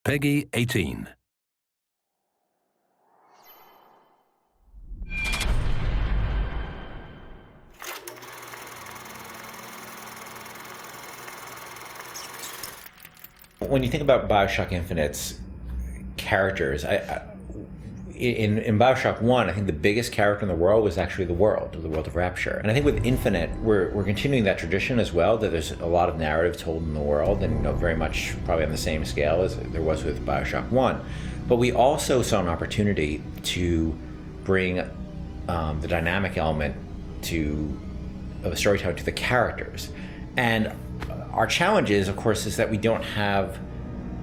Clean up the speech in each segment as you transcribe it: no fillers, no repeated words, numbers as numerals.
Peggy 18. When you think about BioShock Infinite's characters, in BioShock 1, I think the biggest character in the world was actually the world of Rapture. And I think with Infinite, we're continuing that tradition as well, that there's a lot of narrative told in the world, and very much probably on the same scale as there was with BioShock 1. But we also saw an opportunity to bring the dynamic element of storytelling to the characters. And our challenge is, of course, is that we don't have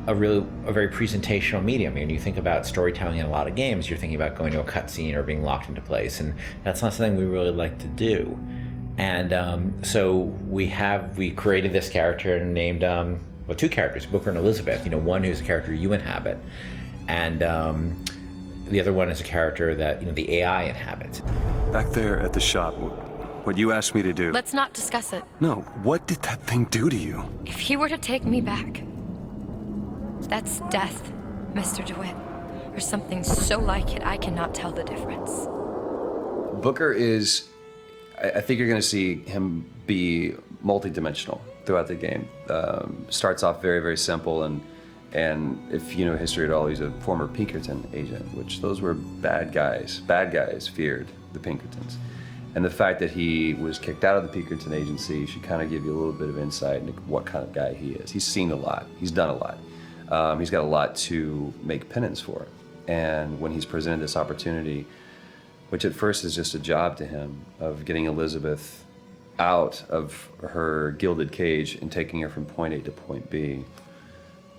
a very presentational medium. I mean, you think about storytelling in a lot of games, you're thinking about going to a cutscene or being locked into place, and that's not something we really like to do. And so we created this character and named two characters, Booker and Elizabeth. One who's a character you inhabit, and the other one is a character that the AI inhabits. Back there at the shop, what you asked me to do. Let's not discuss it. No, what did that thing do to you? If he were to take me back, that's death, Mr. DeWitt. Or something so like it, I cannot tell the difference. Booker is, I think you're going to see him be multidimensional throughout the game. Starts off very, very simple, and if you know history at all, he's a former Pinkerton agent, which those were bad guys. Bad guys feared the Pinkertons. And the fact that he was kicked out of the Pinkerton agency should kind of give you a little bit of insight into what kind of guy he is. He's seen a lot. He's done a lot. He's got a lot to make penance for. And when he's presented this opportunity, which at first is just a job to him, of getting Elizabeth out of her gilded cage and taking her from point A to point B,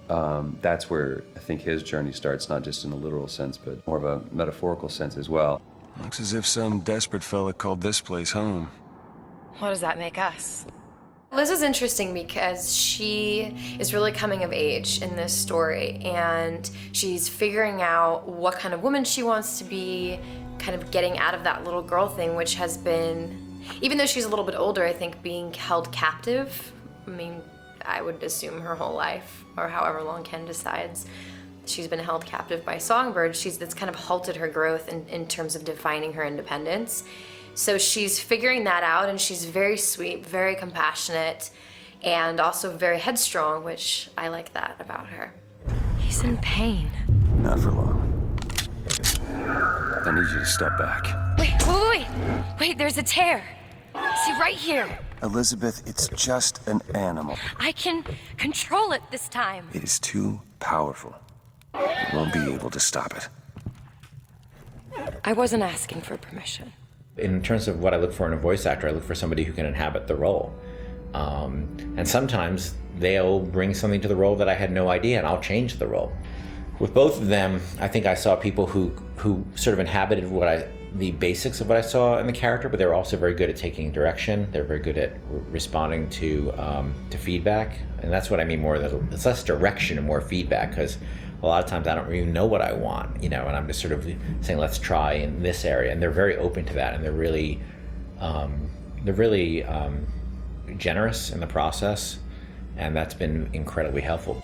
that's where I think his journey starts, not just in a literal sense, but more of a metaphorical sense as well. Looks as if some desperate fella called this place home. What does that make us? Liz is interesting because she is really coming of age in this story, and she's figuring out what kind of woman she wants to be, kind of getting out of that little girl thing, which has been, even though she's a little bit older, I think being held captive, I would assume her whole life, or however long Ken decides, she's been held captive by songbirds. That's kind of halted her growth in terms of defining her independence. So she's figuring that out, and she's very sweet, very compassionate, and also very headstrong, which I like that about her. He's in pain. Not for long. I need you to step back. Wait, there's a tear. See, right here. Elizabeth, it's just an animal. I can control it this time. It is too powerful. You won't be able to stop it. I wasn't asking for permission. In terms of what I look for in a voice actor, I look for somebody who can inhabit the role. And sometimes they'll bring something to the role that I had no idea, and I'll change the role. With both of them, I think I saw people who sort of inhabited the basics of what I saw in the character, but they're also very good at taking direction. They're very good at responding to feedback, and that's what I mean more. That it's less direction and more feedback, because a lot of times I don't even know what I want, and I'm just sort of saying, let's try in this area, and they're very open to that, and they're really generous in the process, and that's been incredibly helpful.